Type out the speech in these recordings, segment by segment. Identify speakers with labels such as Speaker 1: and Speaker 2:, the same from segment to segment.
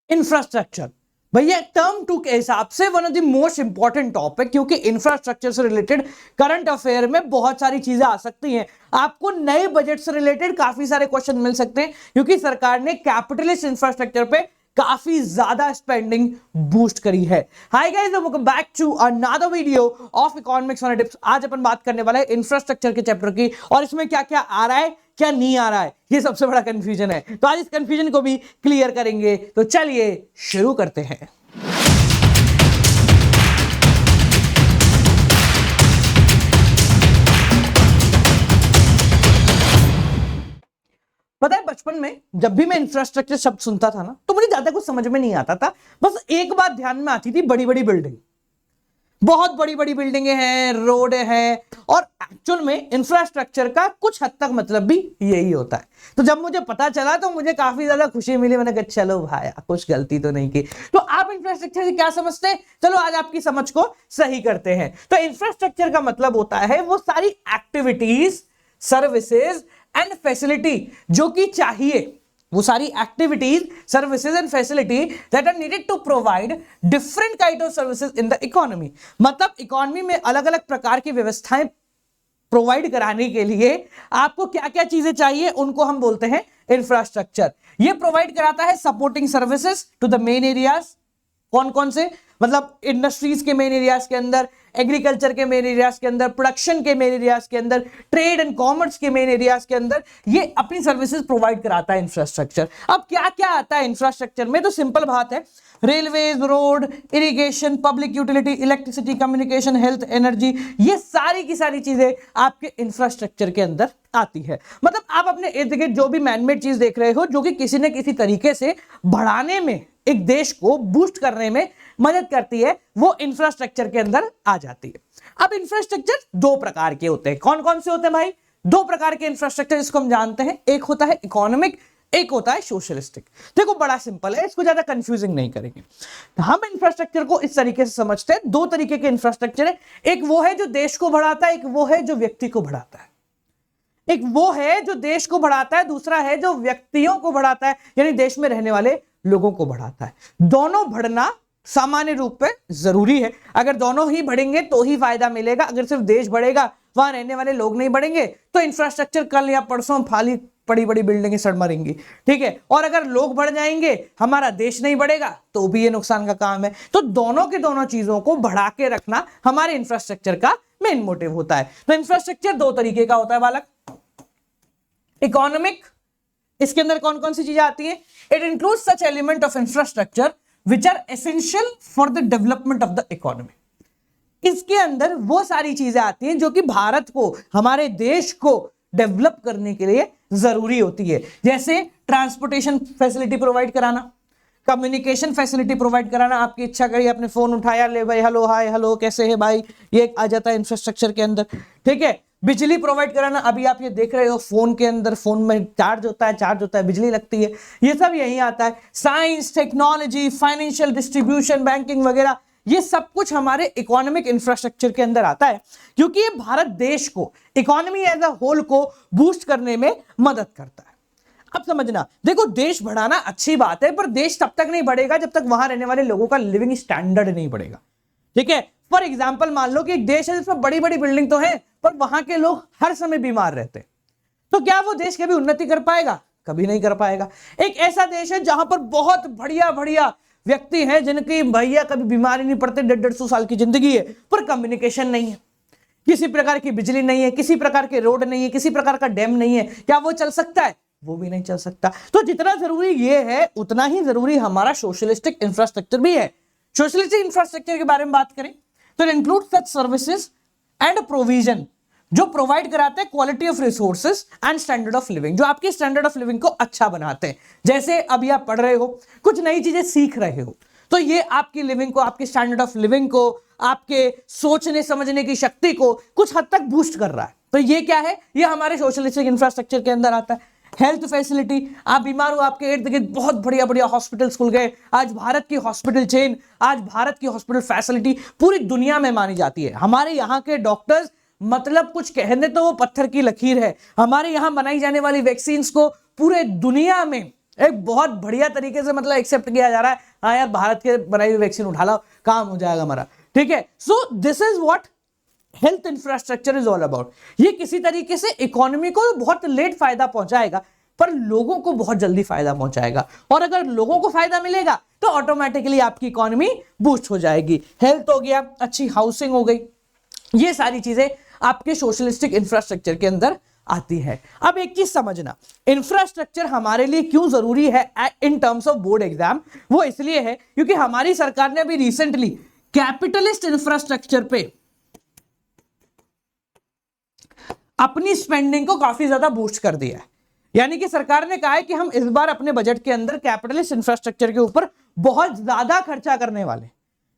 Speaker 1: Infrastructure भैया term to के हिसाब से one of the most important topic, क्योंकि इंफ्रास्ट्रक्चर से रिलेटेड करंट अफेयर में बहुत सारी चीजें आ सकती हैं। आपको नए बजट से रिलेटेड काफी सारे क्वेश्चन मिल सकते हैं, क्योंकि सरकार ने कैपिटलिस्ट इंफ्रास्ट्रक्चर पे काफी ज्यादा स्पेंडिंग बूस्ट करी है। Hi guys, welcome back to another video of economics on tips. आज अपन बात करने वाले हैं इंफ्रास्ट्रक्चर के चैप्टर की, और इसमें क्या क्या आ रहा है क्या नहीं आ रहा है, ये सबसे बड़ा कंफ्यूजन है। तो आज इस कंफ्यूजन को भी क्लियर करेंगे। तो चलिए शुरू करते हैं। पता है, बचपन में जब भी मैं इंफ्रास्ट्रक्चर शब्द सुनता था ना, तो मुझे ज्यादा कुछ समझ में नहीं आता था। बस एक बात ध्यान में आती थी, बड़ी बड़ी बिल्डिंग, बहुत बड़ी बड़ी बिल्डिंगे हैं, रोड है, और एक्चुअल में इंफ्रास्ट्रक्चर का कुछ हद तक मतलब भी यही होता है। तो जब मुझे पता चला तो मुझे काफी ज्यादा खुशी मिली। मैंने कहा चलो भाई, कुछ गलती तो नहीं की। तो आप इंफ्रास्ट्रक्चर से क्या समझते हैं, चलो आज आपकी समझ को सही करते हैं। तो इंफ्रास्ट्रक्चर का मतलब होता है वो सारी एक्टिविटीज, सर्विसेज एंड फैसिलिटी जो कि चाहिए, वो सारी activities, services and facility that are needed to provide different kind of services in the economy. मतलब इकोनॉमी में अलग अलग प्रकार की व्यवस्थाएं प्रोवाइड कराने के लिए आपको क्या क्या चीजें चाहिए, उनको हम बोलते हैं इंफ्रास्ट्रक्चर। ये प्रोवाइड कराता है supporting services to the main areas. कौन कौन से, मतलब इंडस्ट्रीज के मेन एरियाज के अंदर, एग्रीकल्चर के मेन एरियाज के अंदर, प्रोडक्शन के मेन एरियाज के अंदर, ट्रेड एंड कॉमर्स के मेन एरियाज के अंदर, ये अपनी सर्विसेज प्रोवाइड कराता है इंफ्रास्ट्रक्चर। अब क्या क्या आता है इंफ्रास्ट्रक्चर में, तो सिंपल बात है, railways, road, irrigation, public utility, electricity, communication, health, energy, ये सारी की सारी चीजें आपके इंफ्रास्ट्रक्चर के अंदर आती है। मतलब आप अपने इर्द गिर्द जो भी मैनमेड चीज देख रहे हो, जो कि किसी न किसी तरीके से बढ़ाने में, एक देश को बूस्ट करने में मदद करती है, वो इंफ्रास्ट्रक्चर के अंदर आ जाती है। अब इंफ्रास्ट्रक्चर दो प्रकार के होते हैं। कौन कौन से होते हैं भाई? दो प्रकार के इंफ्रास्ट्रक्चर जिसको हम जानते हैं, एक होता है इकोनॉमिक, एक होता है सोशलिस्टिक। देखो बड़ा सिंपल है, इसको ज्यादा कंफ्यूजिंग नहीं करेंगे। हम इंफ्रास्ट्रक्चर को इस तरीके से समझते हैं, दो तरीके के इंफ्रास्ट्रक्चर है। एक वो है जो देश को बढ़ाता है, एक वो है जो व्यक्ति को बढ़ाता है। एक वो है जो देश को बढ़ाता है, दूसरा है जो व्यक्तियों को बढ़ाता है, यानी देश में रहने वाले लोगों को बढ़ाता है। दोनों बढ़ना सामान्य रूप पे जरूरी है। अगर दोनों ही बढ़ेंगे तो ही फायदा मिलेगा। अगर सिर्फ देश बढ़ेगा, वहां रहने वाले लोग नहीं बढ़ेंगे, तो इंफ्रास्ट्रक्चर कल या परसों फाली बड़ी बड़ी बिल्डिंगें सड़ मरेंगी, ठीक है। और अगर लोग बढ़ जाएंगे, हमारा देश नहीं बढ़ेगा, तो भी ये नुकसान का काम है। तो दोनों की दोनों चीजों को बढ़ा के रखना हमारे इंफ्रास्ट्रक्चर का मेन मोटिव होता है। तो इंफ्रास्ट्रक्चर दो तरीके का होता है बालक। इकोनॉमिक, इसके अंदर कौन कौन सी चीजें आती हैं? It includes such element of infrastructure which are essential for the development of the economy. इसके अंदर वो सारी चीजें आती हैं जो कि भारत को, हमारे देश को डेवलप करने के लिए जरूरी होती है। जैसे ट्रांसपोर्टेशन फैसिलिटी प्रोवाइड कराना, कम्युनिकेशन फैसिलिटी प्रोवाइड कराना। आपकी इच्छा करी, आपने फोन उठाया, ले भाई हेलो, हाय हेलो, कैसे है भाई, ये आ जाता है इंफ्रास्ट्रक्चर के अंदर, ठीक है। बिजली प्रोवाइड कराना, अभी आप ये देख रहे हो फोन के अंदर, फोन में चार्ज होता है, बिजली लगती है, ये सब यही आता है। Science, technology, financial distribution, banking वगैरह, ये सब कुछ हमारे इकोनॉमिक इंफ्रास्ट्रक्चर के अंदर आता है, क्योंकि ये भारत देश को, इकोनॉमी एज अ होल को बूस्ट करने में मदद करता है। अब समझना, देखो देश बढ़ाना अच्छी बात है, पर देश तब तक नहीं बढ़ेगा जब तक वहां रहने वाले लोगों का लिविंग स्टैंडर्ड नहीं बढ़ेगा, ठीक है। फॉर एग्जाम्पल, मान लो कि एक देश है जिसमें बड़ी बड़ी बिल्डिंग तो है, पर वहां के लोग हर समय बीमार रहते, तो क्या वो देश कभी उन्नति कर पाएगा? कभी नहीं कर पाएगा। एक ऐसा देश है जहां पर बहुत बढ़िया बढ़िया व्यक्ति हैं जिनकी भैया कभी बीमारी नहीं पड़ते, 150-150 साल की जिंदगी है, पर कम्युनिकेशन नहीं है, किसी प्रकार की बिजली नहीं है, किसी प्रकार के रोड नहीं है, किसी प्रकार का डैम नहीं है, क्या वो चल सकता है? वो भी नहीं चल सकता। तो जितना जरूरी ये है, उतना ही जरूरी हमारा सोशलिस्टिक इंफ्रास्ट्रक्चर भी है। सोशलिस्टिक इंफ्रास्ट्रक्चर के बारे में बात करें तो it include such services and provision जो प्रोवाइड कराते हैं quality of resources and standard of living, जो आपकी स्टैंडर्ड ऑफ लिविंग को अच्छा बनाते हैं। जैसे अभी आप पढ़ रहे हो, कुछ नई चीजें सीख रहे हो, तो ये आपकी लिविंग को, आपके स्टैंडर्ड ऑफ लिविंग को, आपके सोचने समझने की शक्ति को कुछ हद तक बूस्ट कर रहा है। तो ये क्या है? ये हमारे सोशलिस्टिक इंफ्रास्ट्रक्चर के अंदर आता है। हेल्थ फैसिलिटी, आप बीमार हो, आपके इर्द गिर्द बहुत बढ़िया बढ़िया हॉस्पिटल्स खुल गए। आज भारत की हॉस्पिटल चेन, आज भारत की हॉस्पिटल फैसिलिटी पूरी दुनिया में मानी जाती है। हमारे यहाँ के डॉक्टर्स, मतलब कुछ कहने तो वो पत्थर की लकीर है। हमारे यहाँ बनाई जाने वाली वैक्सीन्स को पूरे दुनिया में एक बहुत बढ़िया तरीके से मतलब एक्सेप्ट किया जा रहा है, हाँ यार भारत के बनाई हुई वैक्सीन उठा लो, काम हो जाएगा हमारा, ठीक है। So this is what health infrastructure is all about. ये किसी तरीके से इकोनॉमी को बहुत लेट फायदा पहुंचाएगा, पर लोगों को बहुत जल्दी फायदा पहुंचाएगा, और अगर लोगों को फायदा मिलेगा तो ऑटोमेटिकली आपकी इकोनॉमी बूस्ट हो जाएगी। हेल्थ हो गया, अच्छी हाउसिंग हो गई, ये सारी चीजें आपके सोशलिस्टिक इंफ्रास्ट्रक्चर के अंदर आती है। अब एक चीज समझना, इंफ्रास्ट्रक्चर हमारे लिए क्यों जरूरी है in terms of board exam. वो इसलिए है क्योंकि हमारी सरकार ने अभी रिसेंटली कैपिटलिस्ट इंफ्रास्ट्रक्चर पे अपनी स्पेंडिंग को काफी ज्यादा बूस्ट कर दिया है। यानी कि सरकार ने कहा है कि हम इस बार अपने बजट के अंदर कैपिटलिस्ट इंफ्रास्ट्रक्चर के ऊपर बहुत ज्यादा खर्चा करने वाले,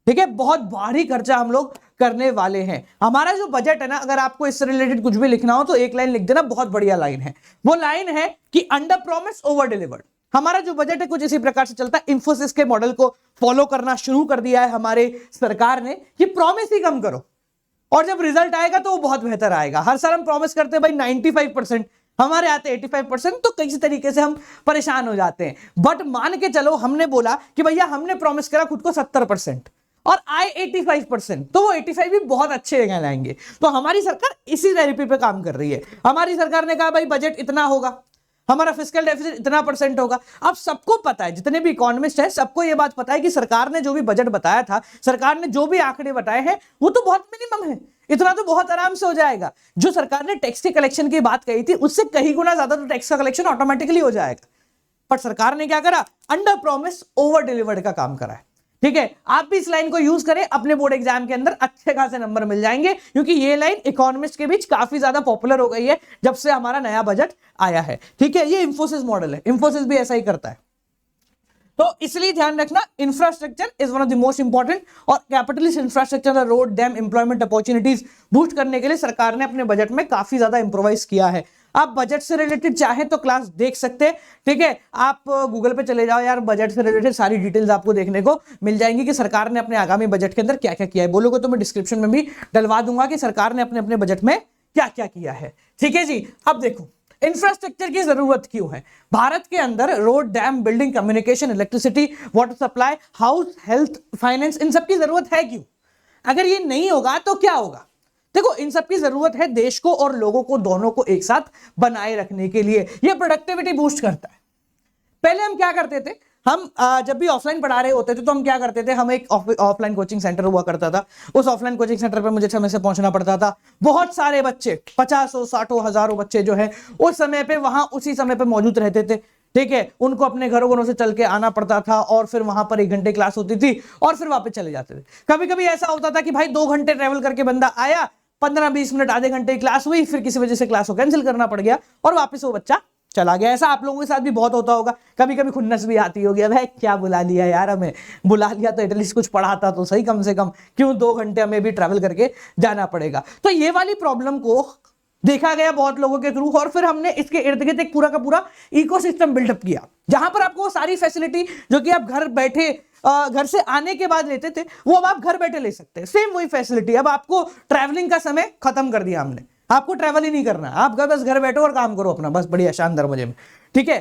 Speaker 1: ठीक है, बहुत भारी खर्चा हम लोग करने वाले हैं। हमारा जो बजट है ना, अगर आपको इससे रिलेटेड कुछ भी लिखना हो तो एक लाइन लिख देना, बहुत बढ़िया लाइन है। वो लाइन है कि अंडर प्रॉमिस ओवर डिलीवर्ड। हमारा जो बजट है कुछ इसी प्रकार से चलता है। इंफोसिस के मॉडल को फॉलो करना शुरू कर दिया है हमारे सरकार ने कि प्रॉमिस ही कम करो और जब रिजल्ट आएगा तो वो बहुत बेहतर आएगा। हर साल हम प्रॉमिस करते हैं भाई 95%, हमारे आते 85%, तो किसी तरीके से हम परेशान हो जाते हैं। बट मान के चलो हमने बोला कि भैया हमने प्रॉमिस करा खुद को 70% और आए 85%, तो वो 85 भी बहुत अच्छे जगह लाएंगे। तो हमारी सरकार इसी थेरेपी पे काम कर रही है। हमारी सरकार ने कहा भाई बजट इतना होगा, हमारा फिस्कल डेफिसिट इतना % होगा। अब सबको पता है, जितने भी इकोनॉमिस्ट हैं सबको ये बात पता है कि सरकार ने जो भी बजट बताया था, सरकार ने जो भी आंकड़े बताए हैं वो तो बहुत मिनिमम है, इतना तो बहुत आराम से हो जाएगा। जो सरकार ने टैक्स के कलेक्शन की बात कही थी उससे कहीं गुना ज्यादा तो टैक्स का कलेक्शन ऑटोमेटिकली हो जाएगा। पर सरकार ने क्या करा, अंडर प्रॉमिस ओवर डिलीवर्ड का काम करा है, ठीक है। आप भी इस लाइन को यूज करें, अपने बोर्ड एग्जाम के अंदर अच्छे खासे नंबर मिल जाएंगे, क्योंकि ये लाइन इकोनॉमिस्ट के बीच काफी ज्यादा पॉपुलर हो गई है जब से हमारा नया बजट आया है, ठीक है। ये इंफोसिस मॉडल है, इंफोसिस भी ऐसा ही करता है। तो इसलिए ध्यान रखना, infrastructure is one of the most important, और capitalist infrastructure, road, dam, employment opportunities boost करने के लिए सरकार ने अपने बजट में काफी ज्यादा इंप्रोवाइज किया है। आप बजट से रिलेटेड चाहे तो क्लास देख सकते हैं, ठीक है। आप गूगल पे चले जाओ यार, बजट से रिलेटेड सारी डिटेल्स आपको देखने को मिल जाएंगी कि सरकार ने अपने आगामी बजट के अंदर क्या क्या किया है। बोलोगे तो मैं डिस्क्रिप्शन में भी डलवा दूंगा कि सरकार ने अपने अपने बजट में क्या क्या किया है, ठीक है जी। अब देखो इंफ्रास्ट्रक्चर की जरूरत क्यों है भारत के अंदर। Road, dam, building, communication, electricity, water supply, house, health, finance, इन सब की जरूरत है क्यों। अगर ये नहीं होगा तो क्या होगा। देखो इन सब की जरूरत है देश को और लोगों को, दोनों को एक साथ बनाए रखने के लिए। ये प्रोडक्टिविटी बूस्ट करता है। पहले हम क्या करते थे, हम जब भी ऑफलाइन पढ़ा रहे होते थे तो हम क्या करते थे, हम एक ऑफलाइन कोचिंग सेंटर हुआ करता था। उस ऑफलाइन कोचिंग सेंटर पर मुझे समय से पहुंचना पड़ता था। बहुत सारे बच्चे, 50, 60, हजारों बच्चे जो है उस समय पे वहां उसी समय पे मौजूद रहते थे, ठीक है। उनको अपने घरों से चल के आना पड़ता था और फिर वहां पर 1 घंटे क्लास होती थी और फिर वापस चले जाते थे। कभी कभी ऐसा होता था कि भाई 2 घंटे ट्रेवल करके बंदा आया, 15-20 मिनट, आधे घंटे की क्लास हुई, फिर किसी वजह से क्लास को कैंसिल करना पड़ गया और वापस वो बच्चा चला गया। ऐसा आप लोगों के साथ भी बहुत होता होगा। कभी कभी खुन्नस भी आती होगी, भाई क्या बुला लिया यार, हमें बुला लिया तो एटलीस्ट कुछ पढ़ाता तो सही, कम से कम क्यों 2 घंटे हमें भी ट्रैवल करके जाना पड़ेगा। तो ये वाली प्रॉब्लम को देखा गया बहुत लोगों के थ्रू, और फिर हमने इसके इर्द गिर्द एक पूरा का पूरा इकोसिस्टम बिल्डअप किया, जहां पर आपको सारी फैसिलिटी जो कि आप घर बैठे घर से आने के बाद लेते थे वो अब आप घर बैठे ले सकते हैं। सेम वही फैसिलिटी, अब आपको ट्रैवलिंग का समय खत्म कर दिया हमने, आपको ट्रैवल ही नहीं करना, आप बस घर बैठो और काम करो अपना, बस बढ़िया शानदार मजे में, ठीक है।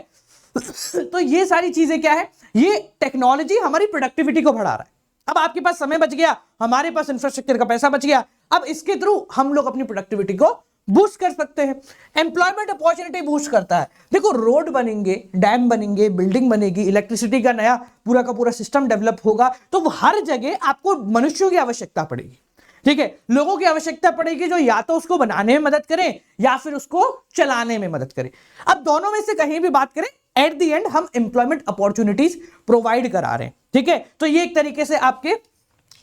Speaker 1: तो ये सारी चीजें क्या है, ये टेक्नोलॉजी हमारी प्रोडक्टिविटी को बढ़ा रहा है। अब आपके पास समय बच गया, हमारे पास इंफ्रास्ट्रक्चर का पैसा बच गया, अब इसके थ्रू हम लोग अपनी प्रोडक्टिविटी को बूस्ट कर सकते हैं। एम्प्लॉयमेंट अपॉर्चुनिटी बूस्ट करता है। देखो रोड बनेंगे, डैम बनेंगे, बिल्डिंग बनेगी, इलेक्ट्रिसिटी का नया पूरा का पूरा सिस्टम डेवलप होगा, तो हर जगह आपको मनुष्यों की आवश्यकता पड़ेगी, ठीक है। लोगों की आवश्यकता पड़ेगी जो या तो उसको बनाने में मदद करें या फिर उसको चलाने में मदद करें। अब दोनों में से कहीं भी बात करें, एट द एंड हम एम्प्लॉयमेंट अपॉर्चुनिटीज प्रोवाइड करा रहे हैं, ठीक है। तो ये एक तरीके से आपके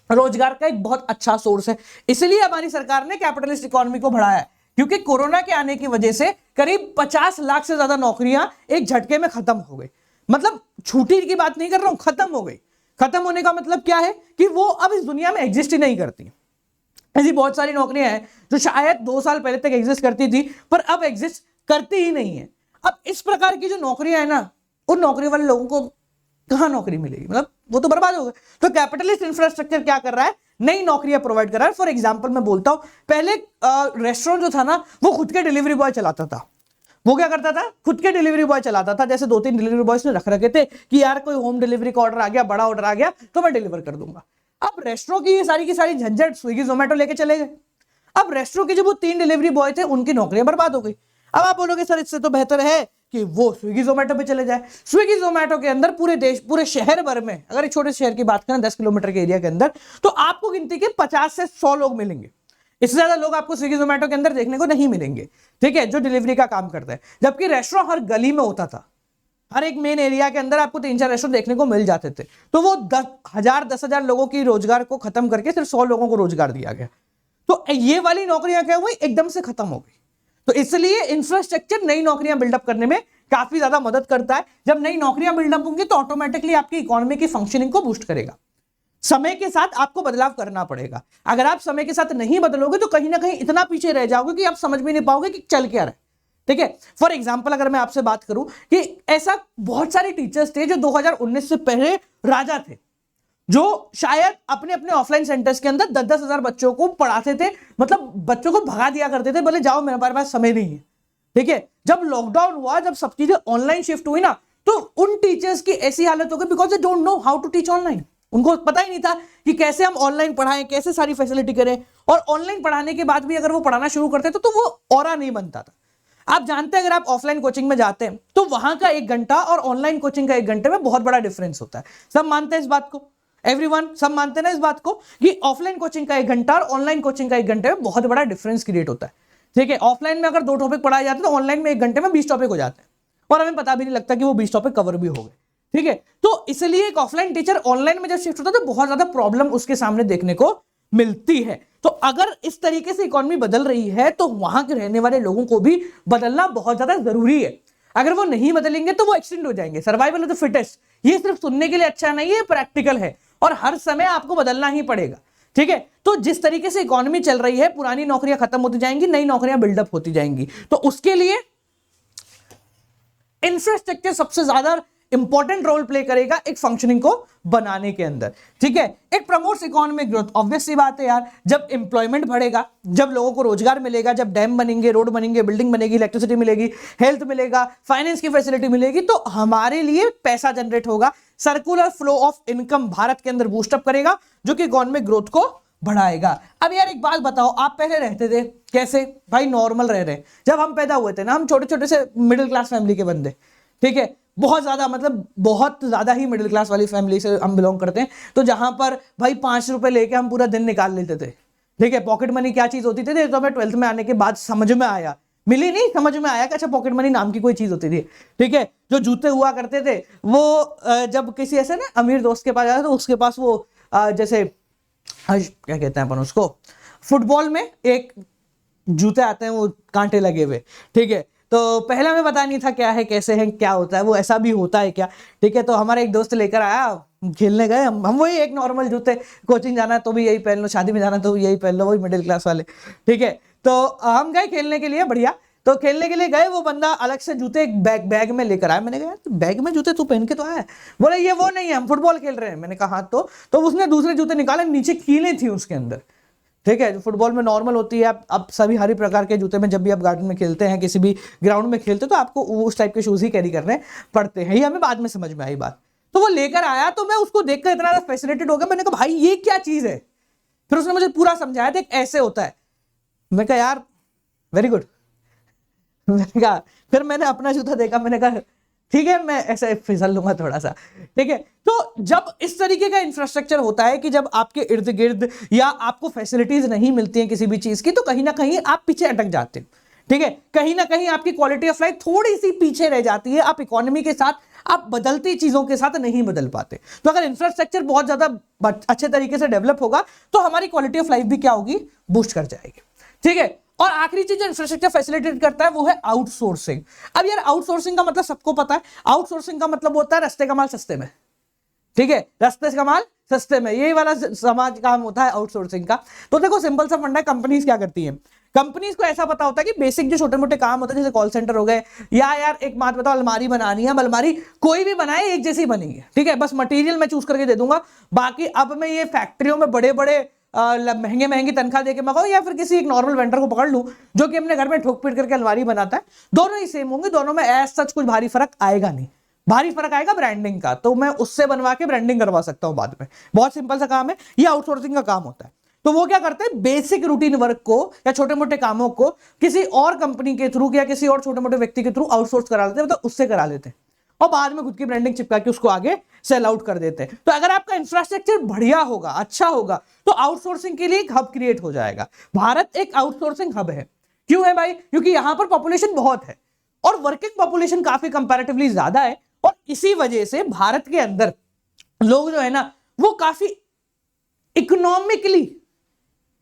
Speaker 1: रोजगार का एक बहुत अच्छा सोर्स है। इसलिए हमारी सरकार ने कैपिटलिस्ट इकोनॉमी को बढ़ाया है, क्योंकि कोरोना के आने की वजह से करीब 50 लाख से ज्यादा नौकरियां एक झटके में खत्म हो गई। मतलब छूटी की बात नहीं कर रहा हूं, खत्म हो गई। खत्म होने का मतलब क्या है कि वो अब इस दुनिया में एग्जिस्ट ही नहीं करती। ऐसी बहुत सारी नौकरियां हैं जो शायद 2 साल पहले तक एग्जिस्ट करती थी पर अब एग्जिस्ट करती ही नहीं है। अब इस प्रकार की जो नौकरियां हैं ना, उन नौकरी वाले लोगों को कहां नौकरी मिलेगी, मतलब वो तो बर्बाद हो गए। तो कैपिटलिस्ट इंफ्रास्ट्रक्चर क्या कर रहा है, नई नौकरियां प्रोवाइड कर रहा है। फॉर एग्जांपल मैं बोलता हूं, पहले रेस्टोरेंट जो था ना वो खुद के डिलीवरी बॉय चलाता था, वो क्या करता था, खुद के डिलीवरी बॉय चलाता था, जैसे 2-3 डिलीवरी बॉयज ने रख रखे थे कि यार कोई होम डिलीवरी का ऑर्डर आ गया, बड़ा ऑर्डर आ गया तो मैं डिलीवर कर दूंगा। अब रेस्टोरेंट की ये सारी की सारी झंझट स्विगी जोमेटो लेके चले गए। अब रेस्टोरेंट के जो वो 3 डिलीवरी बॉय थे उनकी नौकरियां बर्बाद हो गई। अब आप बोलोगे सर इससे तो बेहतर है कि वो स्विगी जोमेटो पे चले जाए। स्विगी जोमेटो के अंदर पूरे देश, पूरे शहर भर में, अगर एक छोटे शहर की बात करें 10 किलोमीटर के एरिया के अंदर, तो आपको गिनती के 50 से 100 लोग मिलेंगे। इससे ज्यादा लोग आपको स्विगी जोमेटो के अंदर देखने को नहीं मिलेंगे, ठीक है, जो डिलीवरी का काम करता है। जबकि रेस्टोरेंट हर गली में होता था, हर एक मेन एरिया के अंदर आपको 3-4 रेस्टोरेंट देखने को मिल जाते थे। तो वो 10,000 लोगों की रोजगार को खत्म करके सिर्फ 100 लोगों को रोजगार दिया गया। तो ये वाली नौकरियां क्या हुई, एकदम से खत्म हो गई। तो इसलिए इंफ्रास्ट्रक्चर नई नौकरियां बिल्डअप करने में काफी ज्यादा मदद करता है। जब नई नौकरियां बिल्डअप होंगी तो ऑटोमेटिकली आपकी इकोनॉमी की फंक्शनिंग को बूस्ट करेगा। समय के साथ आपको बदलाव करना पड़ेगा। अगर आप समय के साथ नहीं बदलोगे तो कहीं ना कहीं इतना पीछे रह जाओगे कि आप समझ भी नहीं पाओगे कि चल क्या रहा है, ठीक है। फॉर एग्जाम्पल अगर मैं आपसे बात करूं कि ऐसा बहुत सारे टीचर्स थे जो 2019 से पहले राजा थे, जो शायद अपने अपने ऑफलाइन सेंटर्स के अंदर 10-10 हजार बच्चों को पढ़ाते थे, मतलब बच्चों को भगा दिया करते थे, बोले जाओ मेरे पास समय नहीं है, ठीक है। जब लॉकडाउन हुआ, जब सब चीजें ऑनलाइन शिफ्ट हुई ना, तो उन टीचर्स की ऐसी हालत हो गई because they don't know how to teach online. उनको पता ही नहीं था कि कैसे हम ऑनलाइन पढ़ाएं, कैसे सारी फैसिलिटी करें। और ऑनलाइन पढ़ाने के बाद भी अगर वो पढ़ाना शुरू करते थे तो वो ऑरा नहीं बनता था। आप जानते हैं अगर आप ऑफलाइन कोचिंग में जाते हैं तो वहां का 1 घंटा और ऑनलाइन कोचिंग का 1 घंटे में बहुत बड़ा डिफरेंस होता है। सब मानते हैं इस बात को, एवरीवन, सब मानते हैं ना इस बात को कि ऑफलाइन कोचिंग का 1 घंटा और ऑनलाइन कोचिंग का 1 घंटे में बहुत बड़ा डिफरेंस क्रिएट होता है, ठीक है। ऑफलाइन में अगर 2 टॉपिक पढ़ाए जाते हैं तो ऑनलाइन में 1 घंटे में 20 टॉपिक हो जाते हैं और हमें पता भी नहीं लगता कि वो 20 टॉपिक कवर भी हो गए, ठीक है। तो इसलिए एक ऑफलाइन टीचर ऑनलाइन में जब शिफ्ट होता है तो बहुत ज्यादा प्रॉब्लम उसके सामने देखने को मिलती है। तो अगर इस तरीके से इकोनॉमी बदल रही है तो वहां के रहने वाले लोगों को भी बदलना बहुत ज्यादा जरूरी है। अगर वो नहीं बदलेंगे तो वो एक्सटेंड हो जाएंगे। सर्वाइवल ऑफ द फिटेस्ट, ये सिर्फ सुनने के लिए अच्छा नहीं है, प्रैक्टिकल है और हर समय आपको बदलना ही पड़ेगा, ठीक है। तो जिस तरीके से इकोनॉमी चल रही है, पुरानी नौकरियां खत्म होती जाएंगी, नई नौकरियां बिल्डअप होती जाएंगी। तो उसके लिए इंफ्रास्ट्रक्चर सबसे ज्यादा इंपॉर्टेंट रोल प्ले करेगा एक फंक्शनिंग को बनाने के अंदर, ठीक है। It promotes economic growth, obvious सी बात है यार। जब एम्प्लॉयमेंट बढ़ेगा, जब लोगों को रोजगार मिलेगा, जब डैम बनेंगे, रोड बनेंगे, बिल्डिंग बनेगी, इलेक्ट्रिसिटी मिलेगी, हेल्थ मिलेगा, फाइनेंस की फैसिलिटी मिलेगी, तो हमारे लिए पैसा जनरेट होगा। Circular flow of income Bharat के अंदर बूस्टअप करेगा जो कि इकोनॉमिक ग्रोथ को बढ़ाएगा। अब यार एक बात बताओ, आप पहले रहते थे कैसे भाई, नॉर्मल रह रहे। जब हम पैदा हुए थे ना, हम छोटे छोटे से मिडिल क्लास फैमिली के बंदे, ठीक है, बहुत ज्यादा, मतलब बहुत ज्यादा ही मिडिल क्लास वाली फैमिली से हम बिलोंग करते हैं। तो जहां पर भाई 5 रुपए लेके हम पूरा दिन निकाल लेते थे, ठीक है। पॉकेट मनी क्या चीज होती थी तो हमें 12th में आने के बाद समझ में आया, मिली नहीं, समझ में आया कि अच्छा पॉकेट मनी नाम की कोई चीज होती थी, ठीक है। जो जूते हुआ करते थे वो जब किसी ऐसे ना अमीर दोस्त के पास जाता तो उसके पास वो जैसे क्या कहते हैं अपन उसको, फुटबॉल में एक जूते आते हैं वो कांटे लगे हुए, ठीक है। तो पहले हमें पता नहीं था क्या है, कैसे है, क्या होता है, वो ऐसा भी होता है क्या, ठीक है। तो हमारा एक दोस्त लेकर आया, खेलने गए हम वही एक नॉर्मल जूते, कोचिंग जाना तो भी यही पहन लो, शादी में जाना तो भी यही पहन लो, वही मिडिल क्लास वाले, ठीक है। तो हम गए खेलने के लिए, बढ़िया। तो खेलने के लिए गए, वो बंदा अलग से जूते एक बैग में लेकर आया। मैंने कहा बैग में जूते तू पहन के तो आया? बोले ये वो नहीं है, हम फुटबॉल खेल रहे हैं। मैंने कहा हाँ, तो उसने दूसरे जूते निकाले, नीचे कीलें थी उसके अंदर, ठीक है। जो फुटबॉल में नॉर्मल होती है, आप सभी हर प्रकार के जूते में जब भी आप गार्डन में खेलते हैं, किसी भी ग्राउंड में खेलते हो तो आपको उस टाइप के शूज ही कैरी करने पड़ते हैं। ये हमें बाद में समझ में आई बात। तो वो लेकर आया तो मैं उसको देखकर इतना ज्यादा फैसिनेटेड हो गया। मैंने कहा भाई ये क्या चीज है? फिर उसने मुझे पूरा समझाया था ऐसे होता है। मैं कहा यार वेरी गुड। मैंने कहा, फिर मैंने अपना जूता देखा, मैंने कहा ठीक है मैं ऐसे फिसल लूंगा थोड़ा सा, ठीक है। तो जब इस तरीके का इंफ्रास्ट्रक्चर होता है कि जब आपके इर्द गिर्द या आपको फैसिलिटीज नहीं मिलती हैं किसी भी चीज की, तो कहीं ना कहीं आप पीछे अटक जाते हैं, ठीक है। कहीं ना कहीं आपकी क्वालिटी ऑफ लाइफ थोड़ी सी पीछे रह जाती है। आप इकोनॉमी के साथ, आप बदलती चीजों के साथ नहीं बदल पाते। तो अगर इंफ्रास्ट्रक्चर बहुत ज्यादा अच्छे तरीके से डेवलप होगा तो हमारी क्वालिटी ऑफ लाइफ भी क्या होगी, बूस्ट कर जाएगी, ठीक है। और आखिरी चीज जो इंफ्रास्ट्रक्चर फैसिलिटेट करता है वो है आउटसोर्सिंग। अब यार आउटसोर्सिंग का मतलब सबको पता है। आउटसोर्सिंग का मतलब होता है रास्ते का माल सस्ते में, ठीक है। रास्ते का माल सस्ते में, यही वाला समाज काम होता है आउटसोर्सिंग का। तो देखो सिंपल सा फंडा है, कंपनीज क्या करती हैं, कंपनीज को ऐसा पता होता है कि बेसिक जो छोटे मोटे काम होते हैं जैसे कॉल सेंटर हो गए, या यार एक बात बताओ, अलमारी बनानी है, अलमारी कोई भी बनाए एक जैसी बनेगी, ठीक है। बस मटेरियल मैं चूज करके दे दूंगा। बाकी अब मैं ये फैक्ट्रियों में बड़े बड़े महंगे महंगी तनख्वाह देके मंगाऊं या फिर किसी एक नॉर्मल वेंडर को पकड़ लूं जो कि अपने घर में ठोक पीट करके अलमारी बनाता है, दोनों ही सेम होंगे, दोनों में एज सच कुछ भारी फर्क आएगा नहीं। भारी फर्क आएगा ब्रांडिंग का, तो मैं उससे बनवा के ब्रांडिंग करवा सकता हूं बाद में। बहुत सिंपल सा काम है, ये आउटसोर्सिंग का काम होता है। तो वो क्या करते हैं, बेसिक रूटीन वर्क को या छोटे मोटे कामों को किसी और कंपनी के थ्रू या किसी और छोटे मोटे व्यक्ति के थ्रू आउटसोर्स करा लेते हैं, मतलब उससे करा लेते हैं और बाद में खुद की ब्रांडिंग चिपका के उसको आगे सेल आउट कर देते हैं। तो अगर आपका इंफ्रास्ट्रक्चर बढ़िया होगा, अच्छा होगा, तो आउटसोर्सिंग के लिए एक हब क्रिएट हो जाएगा। भारत एक आउटसोर्सिंग हब है। क्यों है भाई? क्योंकि यहां पर पॉपुलेशन बहुत है और वर्किंग पॉपुलेशन काफी कंपैरेटिवली ज्यादा है, और इसी वजह से भारत के अंदर लोग जो है ना वो काफी इकोनॉमिकली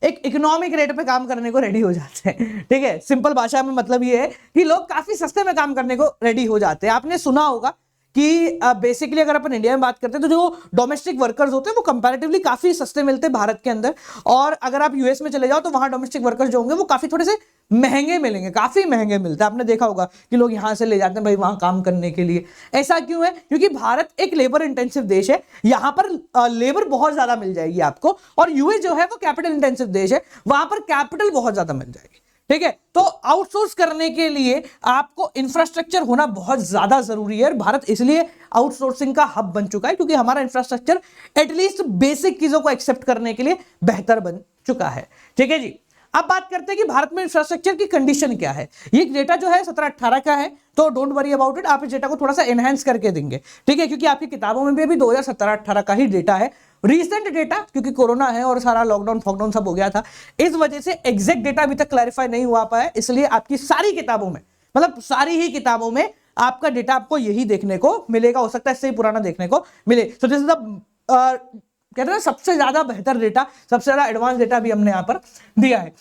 Speaker 1: एक इकोनॉमिक रेट पे काम करने को रेडी हो जाते हैं। ठीक है, सिंपल भाषा में मतलब ये है कि लोग काफी सस्ते में काम करने को रेडी हो जाते हैं। आपने सुना होगा कि बेसिकली अगर अपन इंडिया में बात करते हैं तो जो डोमेस्टिक वर्कर्स होते हैं वो कंपैरेटिवली काफी सस्ते मिलते हैं भारत के अंदर, और अगर आप यूएस में चले जाओ तो वहां डोमेस्टिक वर्कर्स जो होंगे वो काफी थोड़े से महंगे मिलेंगे, काफी महंगे मिलते हैं। आपने देखा होगा कि लोग यहां से ले जाते हैं भाई वहां काम करने के लिए। ऐसा क्यों है? क्योंकि भारत एक लेबर इंटेंसिव देश है, यहां पर लेबर बहुत ज्यादा मिल जाएगी आपको, और यूएस जो है वो कैपिटल इंटेंसिव देश है, वहां पर कैपिटल बहुत ज्यादा मिल जाएगी। ठीक है, तो आउटसोर्स करने के लिए आपको इंफ्रास्ट्रक्चर होना बहुत ज्यादा जरूरी है। भारत इसलिए आउटसोर्सिंग का हब बन चुका है क्योंकि हमारा इंफ्रास्ट्रक्चर एटलीस्ट बेसिक चीजों को एक्सेप्ट करने के लिए बेहतर बन चुका है। ठीक है जी, अब बात करते हैं कि भारत में इंफ्रास्ट्रक्चर की कंडीशन क्या है। ये डेटा जो है 17-18 का है, तो डोंट वरी अबाउट इट, आप इस डेटा को थोड़ा सा एनहांस करके देंगे। ठीक है, क्योंकि आपकी किताबों में भी अभी 2017-18 का ही डेटा है, रीसेंट डेटा, क्योंकि कोरोना है और सारा लॉकडाउन फॉकडाउन सब हो गया था, इस वजह से एग्जैक्ट डेटा अभी तक क्लैरिफाई नहीं हुआ पाया, इसलिए आपकी सारी किताबों में, मतलब सारी ही किताबों में आपका डेटा आपको यही देखने को मिलेगा। हो सकता है इससे पुराना देखने को मिले। तो दिस इज द कहते हैं सबसे ज्यादा बेहतर डेटा, सबसे ज्यादा एडवांस डेटा भी हमने यहां पर दिया है।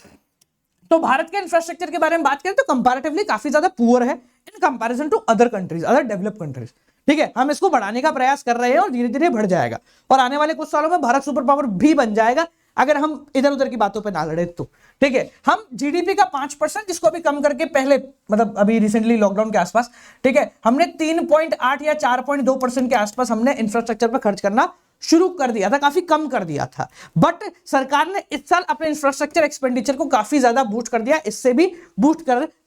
Speaker 1: तो भारत के इंफ्रास्ट्रक्चर के बारे में बात करें तो कंपैरेटिवली काफी ज्यादा पुअर है in comparison to other countries, other developed countries. ठीक है, हम इसको बढ़ाने का प्रयास कर रहे हैं और धीरे धीरे बढ़ जाएगा, और आने वाले कुछ सालों में भारत सुपर पावर भी बन जाएगा अगर हम इधर उधर की बातों पे ना लड़े तो। ठीक है, हम जीडीपी का 5%, जिसको अभी कम करके पहले मतलब अभी रिसेंटली लॉकडाउन के आसपास, ठीक है, हमने 3.8 या 4.2% के आसपास हमने इंफ्रास्ट्रक्चर पर खर्च करना शुरू कर दिया था, काफी कम कर दिया था। बट सरकार ने इस साल अपने इंफ्रास्ट्रक्चर एक्सपेंडिचर को काफी ज्यादा बूस्ट कर दिया, इससे भी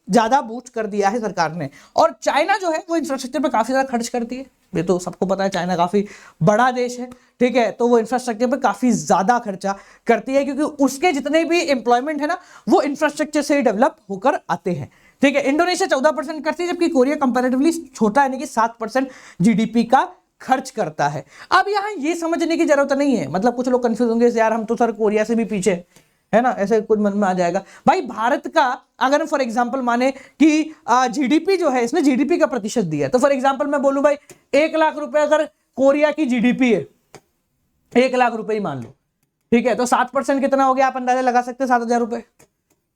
Speaker 1: ज्यादा बूस्ट कर दिया है सरकार ने। और चाइना जो है वो इंफ्रास्ट्रक्चर पे काफी ज्यादा खर्च करती है, ये तो सबको पता है, चाइना काफी बड़ा देश है। ठीक है, तो वो इंफ्रास्ट्रक्चर पे काफी ज्यादा खर्चा करती है क्योंकि उसके जितने भी एम्प्लॉयमेंट है ना वो इंफ्रास्ट्रक्चर से ही डेवलप होकर आते हैं। ठीक है, इंडोनेशिया 14% करती है, जबकि कोरिया कंपैरेटिवली छोटा यानी कि 7% जीडीपी का खर्च करता है। अब यहां ये समझने की जरूरत नहीं है, मतलब कुछ लोग कंफ्यूज होंगे यार हम तो सर कोरिया से भी पीछे है ना, ऐसे कुछ मन में आ जाएगा। भाई भारत का अगर फॉर एग्जांपल माने कि जीडीपी जो है, इसने जीडीपी का प्रतिशत दिया है, तो फॉर एग्जांपल मैं बोलूं भाई 1 लाख रुपए अगर कोरिया की जीडीपी है, 1 लाख रुपए ही मान लो, ठीक है, तो 7% कितना हो गया, आप अंदाजा लगा सकते हैं, 7,000 रुपए।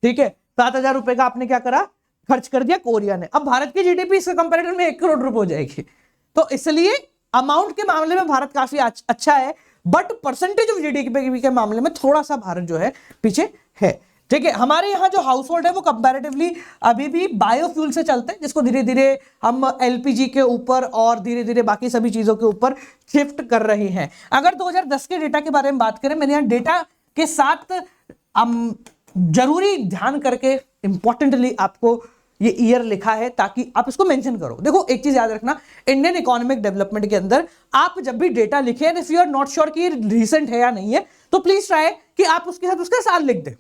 Speaker 1: ठीक है, 7,000 रुपए का आपने क्या करा, खर्च कर दिया कोरिया ने। अब भारत की जीडीपी इसके कंपेरिजन में 1 करोड़ रुपए हो जाएगी, तो इसलिए अमाउंट के मामले में भारत काफी अच्छा है, बट परसेंटेज ऑफ जीडीपी के मामले में थोड़ा सा भारत जो है पीछे है। ठीक है, हमारे यहाँ जो हाउस होल्ड है वो कंपैरेटिवली अभी भी बायोफ्यूल से चलते हैं, जिसको धीरे धीरे हम एलपीजी के ऊपर और धीरे धीरे बाकी सभी चीजों के ऊपर शिफ्ट कर रहे हैं। अगर 2010 के डेटा के बारे में बात करें, मैंने यहाँ डेटा के साथ जरूरी ध्यान करके इंपॉर्टेंटली आपको ये ईयर लिखा है ताकि आप इसको मेंशन करो। देखो एक चीज याद रखना, इंडियन इकोनॉमिक डेवलपमेंट के अंदर आप जब भी डेटा लिखें, if you are not sure कि ये रिसेंट है या नहीं है, तो प्लीज ट्राई कि आप उसके साथ उसका साल लिख दें,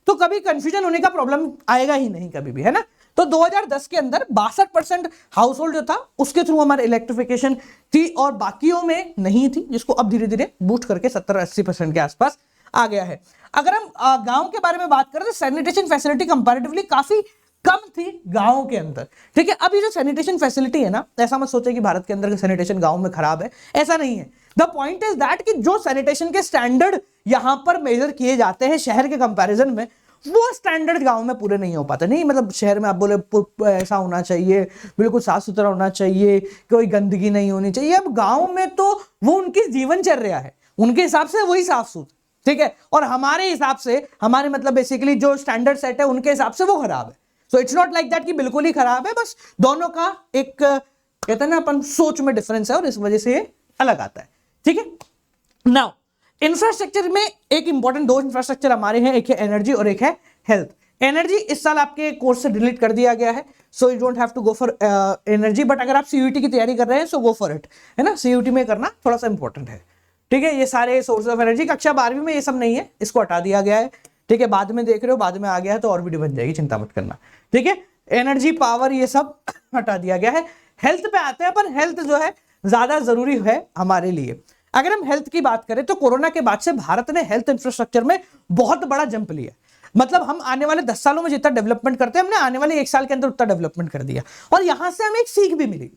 Speaker 1: तो कभी कंफ्यूजन होने का प्रॉब्लम आएगा ही नहीं कभी भी, है ना। तो 2010 के अंदर 62% हाउस होल्ड जो था उसके थ्रू हमारे इलेक्ट्रिफिकेशन थी और बाकियों में नहीं थी, जिसको अब धीरे धीरे बूस्ट करके 70-80% के आसपास आ गया है। अगर हम गांव के बारे में बात करें तो सैनिटेशन फैसिलिटी कंपैरेटिवली काफी कम थी गांवों के अंदर। ठीक है, अब ये जो सैनिटेशन फैसिलिटी है ना, ऐसा मत सोचे कि भारत के अंदर का सैनिटेशन गांव में खराब है, ऐसा नहीं है। द पॉइंट इज दैट कि जो सैनिटेशन के स्टैंडर्ड यहां पर मेजर किए जाते हैं शहर के कंपैरिजन में, वो स्टैंडर्ड गांव में पूरे नहीं हो पाते। नहीं मतलब शहर में आप बोले ऐसा होना चाहिए, बिल्कुल साफ सुथरा होना चाहिए, कोई गंदगी नहीं होनी चाहिए। अब गांव में तो वो उनकी जीवनचर्या है, उनके हिसाब से वही साफ सुथरा, ठीक है, और हमारे हिसाब से, हमारे मतलब बेसिकली जो स्टैंडर्ड सेट है उनके हिसाब से वो खराब है। So it's not like that कि बिल्कुल ही खराब है, बस दोनों का एक कहते हैं ना अपन सोच में डिफरेंस है और इस वजह से ये अलग आता है। ठीक है, नाउ इंफ्रास्ट्रक्चर में एक इंपॉर्टेंट दो इंफ्रास्ट्रक्चर हमारे हैं, एक है एनर्जी और एक है हेल्थ। एनर्जी इस साल आपके कोर्स से डिलीट कर दिया गया है, so you don't have to go for energy, but अगर आप सीयूटी की तैयारी कर रहे हैं सो गो फॉर इट, है ना। सीयूटी में करना थोड़ा सा इंपॉर्टेंट है, ठीक है। ये सारे सोर्स ऑफ एनर्जी कक्षा 12वीं में ये सब नहीं है, इसको हटा दिया गया है, ठीक है। बाद में देख रहे हो, बाद में आ गया है तो और वीडियो बन जाएगी, चिंता मत करना, ठीक है। एनर्जी, पावर, ये सब हटा दिया गया है। हेल्थ पे आते हैं, पर हेल्थ जो है ज्यादा जरूरी है हमारे लिए। अगर हम हेल्थ की बात करें तो कोरोना के बाद से भारत ने हेल्थ इंफ्रास्ट्रक्चर में बहुत बड़ा जंप लिया। मतलब हम आने वाले 10 सालों में जितना डेवलपमेंट करते हैं, हमने आने वाले 1 साल के अंदर उतना डेवलपमेंट कर दिया। और यहां से हमें एक सीख भी मिली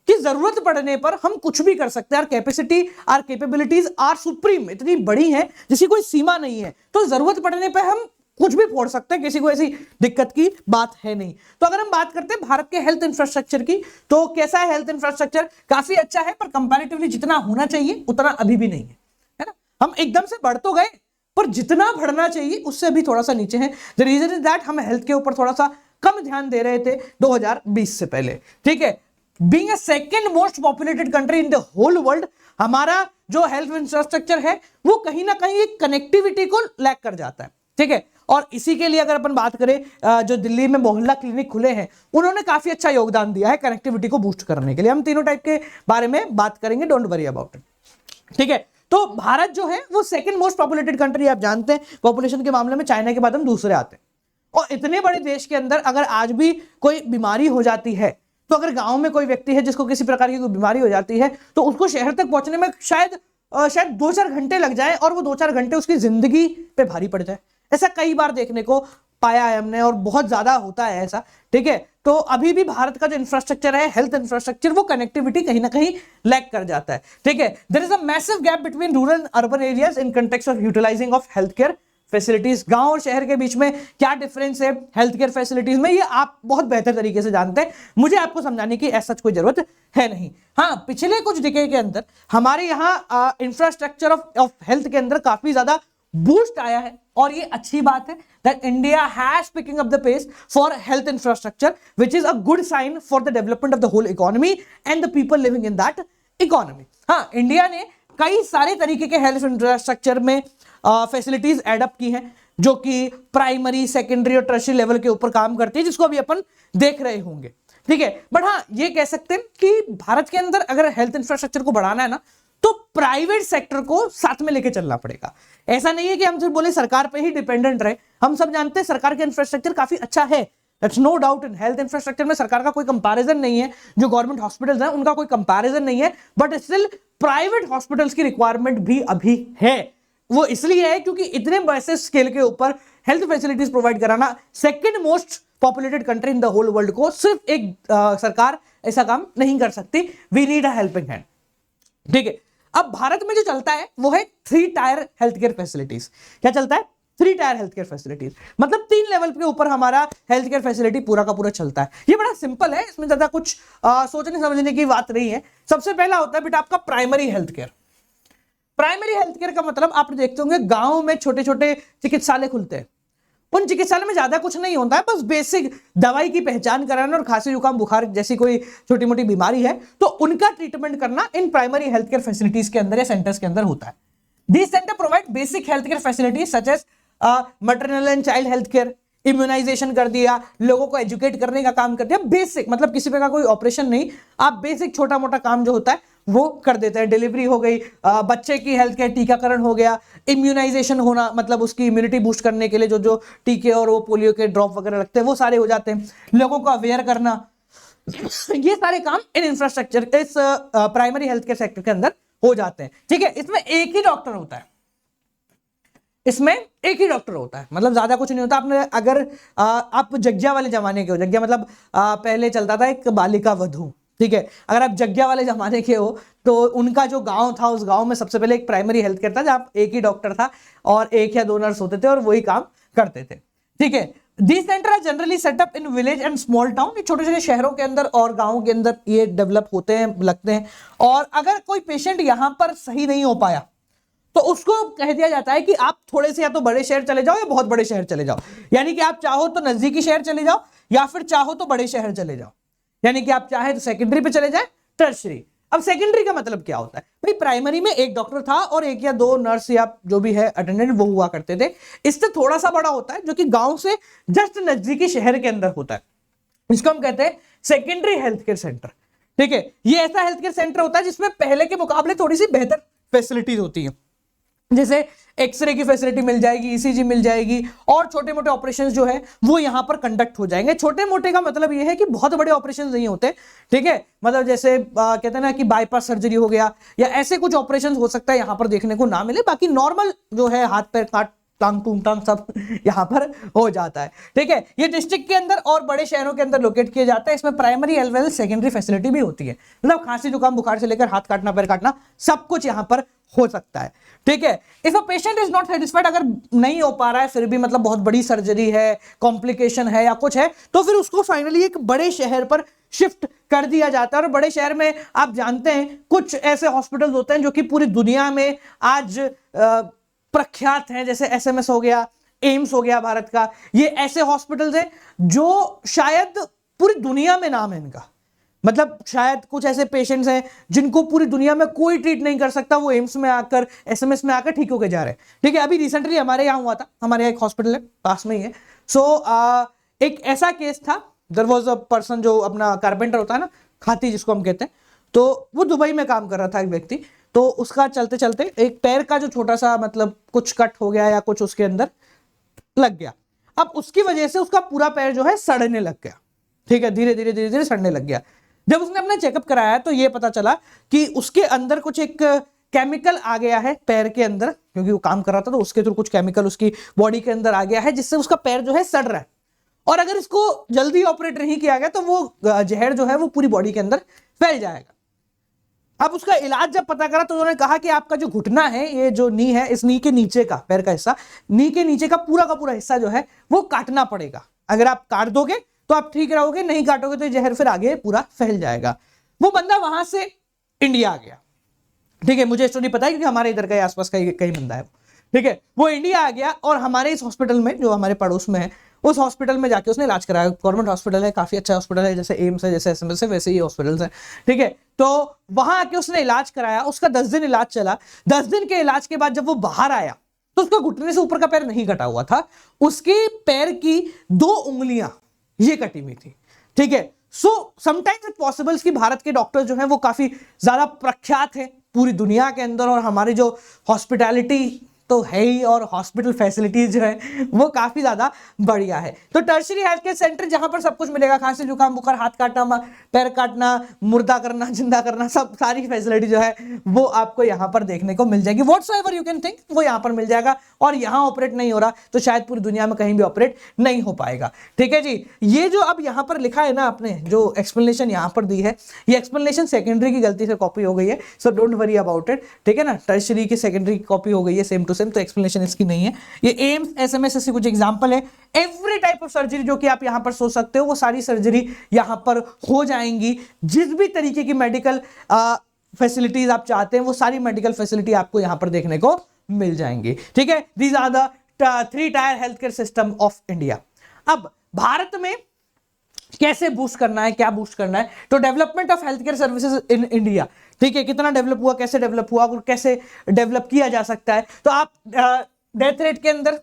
Speaker 1: कि जरूरत पड़ने पर हम कुछ भी कर सकते हैं। Capacity, or capabilities are supreme, इतनी बड़ी है जिसकी कोई सीमा नहीं है। तो जरूरत पड़ने पर हम कुछ भी फोड़ सकते हैं, किसी को ऐसी दिक्कत की बात है नहीं। तो अगर हम बात करते हैं भारत के हेल्थ इंफ्रास्ट्रक्चर की, तो कैसा है हेल्थ इंफ्रास्ट्रक्चर? काफी अच्छा है, पर कंपैरेटिवली जितना होना चाहिए उतना अभी भी नहीं है ना। हम एकदम से बढ़ तो गए, पर जितना बढ़ना चाहिए उससे अभी थोड़ा सा नीचे है। द रीजन इज दैट हम हेल्थ के ऊपर थोड़ा सा कम ध्यान दे रहे थे 2020 से पहले, ठीक है। Being a second most populated country in the whole world, हमारा जो हेल्थ इंफ्रास्ट्रक्चर है वो कहीं ना कहीं कनेक्टिविटी को लैक कर जाता है, ठीक है। और इसी के लिए अगर अपन बात करें, जो दिल्ली में मोहल्ला क्लिनिक खुले हैं, उन्होंने काफी अच्छा योगदान दिया है कनेक्टिविटी को बूस्ट करने के लिए। हम तीनों टाइप के बारे में बात करेंगे, डोंट वरी अबाउट इट, ठीक है। तो भारत जो है वो सेकंड मोस्ट पॉपुलेटेड कंट्री, आप जानते हैं पॉपुलेशन के मामले में चाइना के बाद हम दूसरे आते हैं। और इतने बड़े देश के अंदर अगर आज भी कोई बीमारी हो जाती है, तो अगर गांव में कोई व्यक्ति है जिसको किसी प्रकार की कोई बीमारी हो जाती है, तो उसको शहर तक पहुंचने में शायद 2-4 घंटे लग जाए, और वो 2-4 घंटे उसकी जिंदगी पे भारी पड़ जाए। ऐसा कई बार देखने को पाया है हमने, और बहुत ज्यादा होता है ऐसा, ठीक है। तो अभी भी भारत का जो इंफ्रास्ट्रक्चर है, हेल्थ इंफ्रास्ट्रक्चर, वो कनेक्टिविटी कहीं ना कहीं लैक कर जाता है, ठीक है। There is a massive gap between rural and urban areas in context of utilising of health care facilities. गांव और शहर के बीच में क्या डिफरेंस है हेल्थ केयर फैसिलिटीज में, ये आप बहुत बेहतर तरीके से जानते हैं, मुझे आपको समझाने की ऐसा कोई जरूरत है नहीं। हाँ, पिछले कुछ डिकेड के अंदर हमारे यहाँ इंफ्रास्ट्रक्चर ऑफ हेल्थ के अंदर काफी ज्यादा बूस्ट आया है, और ये अच्छी बात है that India has picking up the pace for health infrastructure, which is a good sign for the development of the whole economy and the people living in that economy. हाँ, इंडिया ने कई सारे तरीके के हेल्थ इंफ्रास्ट्रक्चर में facilities add up की हैं, जो कि प्राइमरी, सेकेंडरी और टर्शियरी लेवल के ऊपर काम करती है, जिसको अभी अपन देख रहे होंगे, ठीक है। बट हाँ, ये कह सकते हैं कि भारत के अंदर अगर हेल्थ इंफ्रास्ट्रक्चर को बढ़ाना है ना, तो प्राइवेट सेक्टर को साथ में लेके चलना पड़ेगा। ऐसा नहीं है कि हम सिर्फ बोले सरकार पे ही डिपेंडेंट रहे। हम सब जानते हैं सरकार का इंफ्रास्ट्रक्चर काफी अच्छा है, दैट्स नो डाउट। इन हेल्थ इंफ्रास्ट्रक्चर में सरकार का कोई कंपैरिजन नहीं है, जो गवर्नमेंट हॉस्पिटल्स हैं उनका कोई कंपैरिजन नहीं है, बट स्टिल प्राइवेट हॉस्पिटल्स की रिक्वायरमेंट भी अभी है। वो इसलिए है क्योंकि इतने बड़े स्केल के ऊपर हेल्थ फैसिलिटीज प्रोवाइड कराना, second most populated country in the whole world को सिर्फ एक सरकार ऐसा काम नहीं कर सकती। We need a helping hand, ठीक है। अब भारत में जो चलता है वो है 3 टायर हेल्थ केयर फैसिलिटीज। क्या चलता है? 3 टायर हेल्थ केयर फैसिलिटीज, मतलब 3 लेवल के ऊपर हमारा हेल्थ केयर फैसिलिटी पूरा का पूरा चलता है। ये बड़ा सिंपल है, इसमें ज्यादा कुछ सोचने समझने की बात नहीं है। सबसे पहला होता है बेटा आपका primary health care. Primary health care का मतलब आप देखते होंगे गांव में छोटे छोटे चिकित्सालय खुलते हैं। उन चिकित्सालय में ज्यादा कुछ नहीं होता है, बस बेसिक दवाई की पहचान कराना, और खांसी जुकाम बुखार जैसी कोई छोटी मोटी बीमारी है तो उनका ट्रीटमेंट करना इन प्राइमरी हेल्थ केयर फैसिलिटीज के अंदर या सेंटर्स के अंदर होता है। This centre provide basic health care facilities such as maternal and child health care, immunisation कर दिया, लोगों को एजुकेट करने का काम कर दिया। बेसिक मतलब किसी प्रकार कोई ऑपरेशन नहीं, आप बेसिक छोटा मोटा काम जो होता है वो कर देते हैं। डिलीवरी हो गई, बच्चे की हेल्थ केयर, टीकाकरण हो गया, इम्यूनाइजेशन होना मतलब उसकी इम्यूनिटी बूस्ट करने के लिए जो जो टीके और वो पोलियो के ड्रॉप वगैरह लगते हैं वो सारे हो जाते हैं। लोगों को अवेयर करना, ये सारे काम इन इंफ्रास्ट्रक्चर, इस प्राइमरी हेल्थ केयर सेक्टर के अंदर हो जाते हैं, ठीक है। इसमें एक ही डॉक्टर होता है, इसमें एक ही डॉक्टर होता है, मतलब ज्यादा कुछ नहीं होता। आपने अगर आप जग्या वाले जमाने के हो, जग्या मतलब पहले चलता था एक बालिका वधू, ठीक है। अगर आप जग्या वाले जमाने के हो तो उनका जो गांव था, उस गांव में सबसे पहले एक प्राइमरी हेल्थ केयर था, जहाँ एक ही डॉक्टर था और 1 या 2 नर्स होते थे और वही काम करते थे, ठीक है। These centers are generally set up in village and small town, ये छोटे छोटे शहरों के अंदर और गाँव के अंदर ये डेवलप होते हैं, लगते हैं। और अगर कोई पेशेंट यहाँ पर सही नहीं हो पाया तो उसको कह दिया जाता है कि आप थोड़े से या तो बड़े शहर चले जाओ या बहुत बड़े शहर चले जाओ। यानी कि आप चाहो तो नजदीकी शहर चले जाओ या फिर चाहो तो बड़े शहर चले जाओ। यानी कि आप चाहे तो सेकेंडरी पे चले जाए, टर्शियरी। अब सेकेंडरी का मतलब क्या होता है भाई, प्राइमरी में एक डॉक्टर था और एक या दो नर्स या जो भी है अटेंडेंट वो हुआ करते थे। इससे थोड़ा सा बड़ा होता है जो कि गांव से जस्ट नजदीकी शहर के अंदर होता है, इसको हम कहते हैं सेकेंडरी हेल्थ केयर सेंटर। ठीक है, ये ऐसा हेल्थ केयर सेंटर होता है जिसमें पहले के मुकाबले थोड़ी सी बेहतर फैसिलिटीज होती है, जैसे एक्सरे की फैसिलिटी मिल जाएगी, ईसीजी मिल जाएगी, और छोटे मोटे ऑपरेशंस जो है वो यहां पर कंडक्ट हो जाएंगे। छोटे मोटे का मतलब ये है कि बहुत बड़े ऑपरेशंस नहीं होते। ठीक है, मतलब जैसे कहते हैं ना कि बाईपास सर्जरी हो गया या ऐसे कुछ ऑपरेशंस हो सकता है यहां पर देखने को ना मिले, बाकी नॉर्मल जो है हाथ पैर काट टांग टूंग टांग सब यहां पर हो जाता है। ठीक है, ये डिस्ट्रिक्ट के अंदर और बड़े शहरों के अंदर लोकेट किए जाते हैं। इसमें primary as well secondary facility भी होती है, मतलब खांसी जुकाम बुखार से लेकर हाथ काटना पैर काटना सब कुछ यहां पर हो सकता है। ठीक है, if a patient is not satisfied, अगर नहीं हो पा रहा है फिर भी मतलब बहुत बड़ी सर्जरी है, कॉम्प्लिकेशन है या कुछ है, तो फिर उसको फाइनली एक बड़े शहर पर शिफ्ट कर दिया जाता है। और बड़े शहर में आप जानते हैं कुछ ऐसे हॉस्पिटल होते हैं जो कि पूरी दुनिया में आज प्रख्यात हैं, जैसे एसएमएस हो गया, एम्स हो गया भारत का। ये ऐसे हॉस्पिटल्स हैं जो शायद पूरी दुनिया में नाम है इनका, मतलब शायद कुछ ऐसे पेशेंट्स हैं जिनको पूरी दुनिया में कोई ट्रीट नहीं कर सकता, वो एम्स में आकर एसएमएस में आकर ठीक होके जा रहे हैं। ठीक है, अभी रिसेंटली हमारे यहाँ हुआ था, हमारे यहाँ एक हॉस्पिटल है पास में ही है। सो एक ऐसा केस था, देयर वाज अ पर्सन जो अपना कारपेंटर होता है ना, खाती जिसको हम कहते हैं, तो वो दुबई में काम कर रहा था एक व्यक्ति, तो उसका चलते चलते एक पैर का जो छोटा सा मतलब कुछ कट हो गया या कुछ उसके अंदर लग गया। अब उसकी वजह से उसका पूरा पैर जो है सड़ने लग गया। ठीक है, धीरे धीरे धीरे धीरे सड़ने लग गया। जब उसने अपना चेकअप कराया तो ये पता चला कि उसके अंदर कुछ एक केमिकल आ गया है पैर के अंदर, क्योंकि वो काम कर रहा था तो उसके थ्रू कुछ केमिकल उसकी बॉडी के अंदर आ गया है जिससे उसका पैर जो है सड़ रहा है। और अगर इसको जल्दी ऑपरेट नहीं किया गया तो वो जहर जो है वो पूरी बॉडी के अंदर फैल जाएगा। अब उसका इलाज जब पता करा तो उन्होंने कहा कि आपका जो घुटना है, ये जो नी है, इस नी के नीचे का पैर का हिस्सा, नी के नीचे का पूरा हिस्सा जो है वो काटना पड़ेगा। अगर आप काट दोगे तो आप ठीक रहोगे, नहीं काटोगे तो जहर फिर आगे पूरा फैल जाएगा। वो बंदा वहां से इंडिया आ गया। ठीक है, मुझे स्टोरी पता है क्योंकि हमारे इधर का आसपास का कई बंदा है। ठीक है, वो इंडिया आ गया और हमारे इस हॉस्पिटल में जो हमारे पड़ोस में है उस हॉस्पिटल में जाके उसने इलाज कराया। गवर्नमेंट हॉस्पिटल है, काफी अच्छा हॉस्पिटल है, जैसे एम्स है, जैसे एसएमएस है, वैसे ही हॉस्पिटल्स है। ठीक है, तो वहां आके उसने इलाज कराया, उसका 10 दिन इलाज चला। 10 दिन के इलाज के बाद जब वो बाहर आया तो उसका घुटने से ऊपर का पैर नहीं कटा हुआ था, उसके पैर की 2 उंगलियां ये कटी हुई थी। ठीक है, सो समटाइम्स इट पॉसिबल्स कि भारत के डॉक्टर जो हैं वो काफी ज्यादा प्रख्यात हैं पूरी दुनिया के अंदर, और हमारी जो हॉस्पिटैलिटी तो है ही और हॉस्पिटल फैसिलिटीज जो है वो काफी ज्यादा बढ़िया है। तो टर्शियरी हेल्थ केयर सेंटर जहां पर सब कुछ मिलेगा, खांसी जुकाम बुखार, हाथ काटना, पैर काटना, मुर्दा करना, जिंदा करना, सब सारी फैसिलिटी जो है वो आपको यहाँ पर देखने को मिल जाएगी। व्हाट्सएवर यू कैन थिंक वो यहाँ पर मिल जाएगा। और यहाँ ऑपरेट नहीं हो रहा तो शायद पूरी दुनिया में कहीं भी ऑपरेट नहीं हो पाएगा। ठीक है जी, ये जो अब यहाँ पर लिखा है ना, आपने जो एक्सप्लेनेशन यहाँ पर दी है, ये एक्सप्लेनेशन सेकेंडरी की गलती से कॉपी हो गई है, so don't worry about it. ठीक है ना, टर्शियरी की सेकेंडरी की कॉपी हो गई है सेम टू सेम, तो एक्सप्लेनेशन इसकी नहीं है। ये एम्स एसएमएस ऐसे कुछ एग्जांपल है। एवरी टाइप ऑफ सर्जरी जो कि आप यहां पर सोच सकते हो वो सारी सर्जरी यहां पर हो जाएंगी। जिस भी तरीके की मेडिकल फैसिलिटीज आप चाहते हैं वो सारी मेडिकल फैसिलिटी आपको यहां पर देखने को मिल जाएंगी। ठीक है, these are the 3 tier health care system of India. अब भारत में कैसे बूस्ट करना है, क्या बूस्ट करना है, तो development of health care services in India. ठीक है, कितना डेवलप हुआ, कैसे डेवलप हुआ और कैसे डेवलप किया जा सकता है। तो आप डेथ रेट के अंदर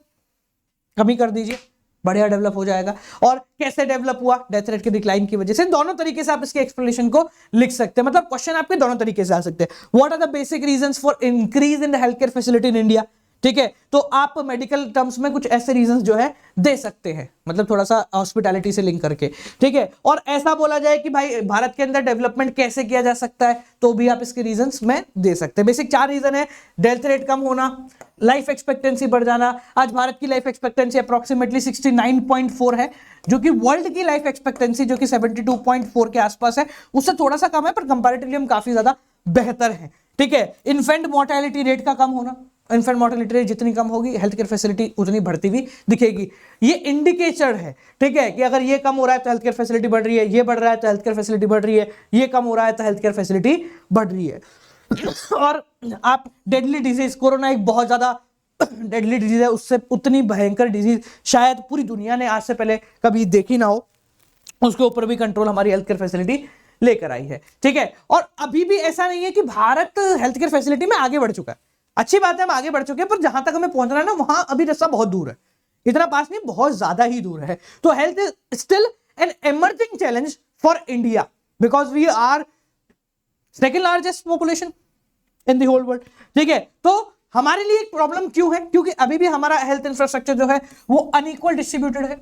Speaker 1: कमी कर दीजिए, बढ़िया डेवलप हो जाएगा। और कैसे डेवलप हुआ, डेथ रेट के डिक्लाइन की वजह से। दोनों तरीके से आप इसके एक्सप्लेनेशन को लिख सकते हैं, मतलब क्वेश्चन आपके दोनों तरीके से आ सकते हैं। What are the basic reasons for increase in the health care facility in India. ठीक है, तो आप मेडिकल टर्म्स में कुछ ऐसे रीजंस जो है दे सकते हैं, मतलब थोड़ा सा हॉस्पिटैलिटी से लिंक करके। ठीक है, और ऐसा बोला जाए कि भाई भारत के अंदर डेवलपमेंट कैसे किया जा सकता है, तो भी आप इसके रीजंस में दे सकते हैं। बेसिक 4 रीजन है, डेथ रेट कम होना, लाइफ एक्सपेक्टेंसी बढ़ जाना। आज भारत की लाइफ एक्सपेक्टेंसी अप्रोक्सीमेटली 69.4 है, जो कि वर्ल्ड की लाइफ एक्सपेक्टेंसी जो कि 72.4 के आसपास है, उससे थोड़ा सा कम है, पर कंपैरेटिवली हम काफी ज्यादा बेहतर है। ठीक है, इन्फेंट मोर्टेलिटी रेट का कम होना, इन्फेंट मोर्टेलिटी रेट जितनी कम होगी हेल्थ केयर फैसिलिटी उतनी बढ़ती हुई दिखेगी। ये इंडिकेटर है, ठीक है, कि अगर ये कम हो रहा है तो हेल्थ केयर फैसिलिटी बढ़ रही है, ये बढ़ रहा है तो हेल्थ केयर फैसिलिटी बढ़ रही है, ये कम हो रहा है तो हेल्थ केयर फैसिलिटी बढ़ रही है। और आप डेडली डिजीज, कोरोना एक बहुत ज्यादा डेडली डिजीज है, उससे उतनी भयंकर डिजीज शायद पूरी दुनिया ने आज से पहले कभी देखी ना हो, उसके ऊपर भी कंट्रोल हमारी हेल्थ केयर फैसिलिटी लेकर आई है, ठीक है। और अभी भी ऐसा नहीं है कि भारत हेल्थ केयर फैसिलिटी में आगे बढ़ चुका है, अच्छी बात है हम आगे बढ़ चुके हैं, पर जहां तक हमें पहुंचना है ना वहां अभी रास्ता बहुत दूर है, इतना पास नहीं, बहुत ज्यादा ही दूर है। तो health is still an emerging challenge for India because we are second largest population in the whole world, ठीक है। तो हमारे लिए एक प्रॉब्लम क्यों है, क्योंकि अभी भी हमारा हेल्थ इंफ्रास्ट्रक्चर जो है वो अनइक्वल डिस्ट्रीब्यूटेड है,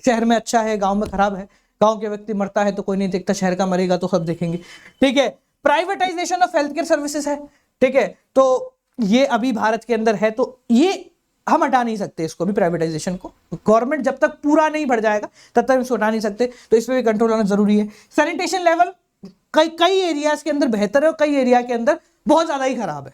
Speaker 1: शहर में अच्छा है, गांव में खराब है, गांव के व्यक्ति मरता है तो कोई नहीं देखता, शहर का मरेगा तो सब देखेंगे, ठीक है। Privatisation of health care services है, ठीक है, तो ये अभी भारत के अंदर है, तो ये हम हटा नहीं सकते इसको भी, प्राइवेटाइजेशन को। गवर्नमेंट जब तक पूरा नहीं बढ़ जाएगा तब तक इसको हटा नहीं सकते, तो इस पर भी कंट्रोल होना जरूरी है। सैनिटेशन लेवल कई एरियाज के अंदर बेहतर है और कई एरिया के अंदर बहुत ज्यादा ही खराब है,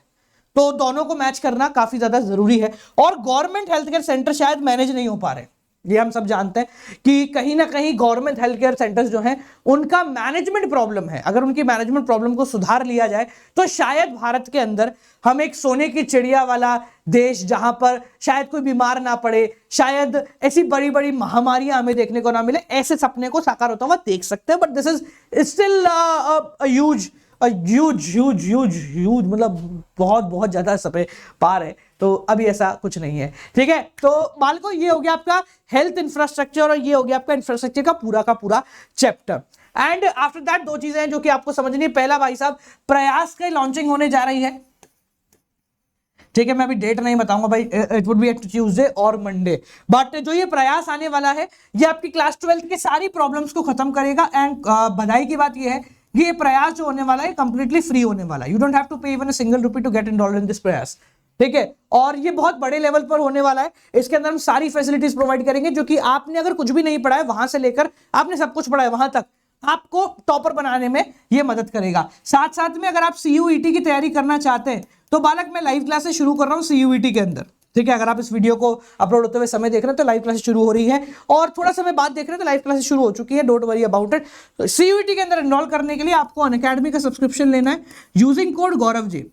Speaker 1: तो दोनों को मैच करना काफी ज्यादा जरूरी है। और गवर्नमेंट हेल्थ केयर सेंटर शायद मैनेज नहीं हो पा रहे, ये हम सब जानते हैं कि कहीं ना कहीं गवर्नमेंट हेल्थ केयर सेंटर्स जो हैं उनका मैनेजमेंट प्रॉब्लम है। अगर उनकी मैनेजमेंट प्रॉब्लम को सुधार लिया जाए तो शायद भारत के अंदर हम एक सोने की चिड़िया वाला देश, जहां पर शायद कोई बीमार ना पड़े, शायद ऐसी बड़ी बड़ी महामारियां हमें देखने को ना मिले, ऐसे सपने को साकार होता हुआ देख सकते हैं। But this is still huge मतलब बहुत ज्यादा सपने पार है, तो अभी ऐसा कुछ नहीं है, ठीक है। तो बालको ये हो गया आपका हेल्थ इंफ्रास्ट्रक्चर और ये हो गया आपका इंफ्रास्ट्रक्चर का पूरा चैप्टर। एंड आफ्टर दैट दो चीजें हैं जो कि आपको समझनी है। पहला भाई साहब, प्रयास की लॉन्चिंग होने जा रही है, ठीक है, मैं अभी डेट नहीं बताऊंगा भाई, it would be at Tuesday और मंडे, बट जो ये प्रयास आने वाला है ये आपकी क्लास 12th के सारी प्रॉब्लम्स को खत्म करेगा। एंड बधाई की बात ये है कि ये प्रयास जो होने वाला है कंप्लीटली फ्री होने वाला है, you don't have to pay even a single rupee to get enrolled in this Prayas, ठीक है। और ये बहुत बड़े लेवल पर होने वाला है, इसके अंदर हम सारी फैसिलिटीज प्रोवाइड करेंगे, जो कि आपने अगर कुछ भी नहीं पढ़ा है वहां से लेकर आपने सब कुछ पढ़ा है वहां तक आपको टॉपर बनाने में ये मदद करेगा। साथ साथ में अगर आप CUET की तैयारी करना चाहते हैं तो बालक मैं लाइव क्लासेस शुरू कर रहा हूँ CUET के अंदर, ठीक है। अगर आप इस वीडियो को अपलोड होते हुए समय देख रहे हैं तो लाइव क्लासेस शुरू हो रही है, और थोड़ा समय बाद देख रहे हैं तो लाइव क्लासेस शुरू हो चुकी है, don't worry about it. CUET के अंदर एनरोल करने के लिए आपको अनअकैडमी का सब्सक्रिप्शन लेना है यूजिंग कोड गौरव जी।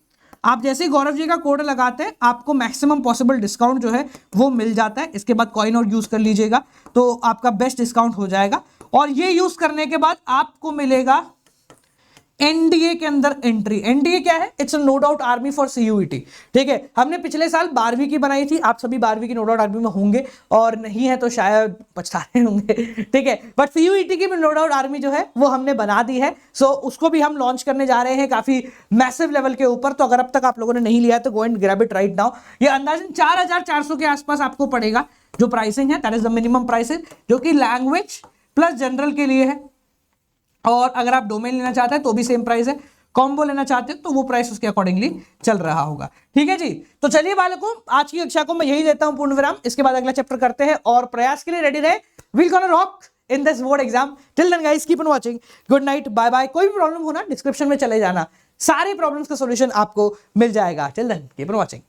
Speaker 1: आप जैसे ही गौरव जी का कोड लगाते हैं आपको मैक्सिमम पॉसिबल डिस्काउंट जो है वो मिल जाता है। इसके बाद कॉइन और यूज कर लीजिएगा तो आपका बेस्ट डिस्काउंट हो जाएगा, और ये यूज करने के बाद आपको मिलेगा NDA के अंदर एंट्री। NDA क्या है? It's no doubt army for CUET, ठीक है। हमने पिछले साल 12वीं की बनाई थी, आप सभी 12वीं की नो डाउट आर्मी में होंगे, और नहीं है तो शायद पछता रहे होंगे, ठीक है। बट CUET की नो डाउट आर्मी जो है वो हमने बना दी है, सो उसको भी हम लॉन्च करने जा रहे हैं काफी मैसिव लेवल के ऊपर। तो अगर अब तक आप लोगों ने नहीं लिया तो go and grab it right now. ये अंदाजन 4400 के आसपास आपको पड़ेगा, जो प्राइसिंग है that is the minimum pricing, जो कि लैंग्वेज प्लस जनरल के लिए है। और अगर आप डोमेन लेना चाहते हैं तो भी सेम प्राइस है, कॉम्बो लेना चाहते हैं तो वो प्राइस उसके अकॉर्डिंगली चल रहा होगा, ठीक है जी। तो चलिए बालकों, आज की कक्षा को मैं यही देता हूं पूर्ण विराम, इसके बाद अगला चैप्टर करते हैं और प्रयास के लिए रेडी रहे। Will gonna rock in this board exam. Till then guys keep on watching, good night, bye bye. कोई भी प्रॉब्लम हो ना डिस्क्रिप्शन में चले जाना, सारे प्रॉब्लम्स का सॉल्यूशन आपको मिल जाएगा। Till then keep on watching.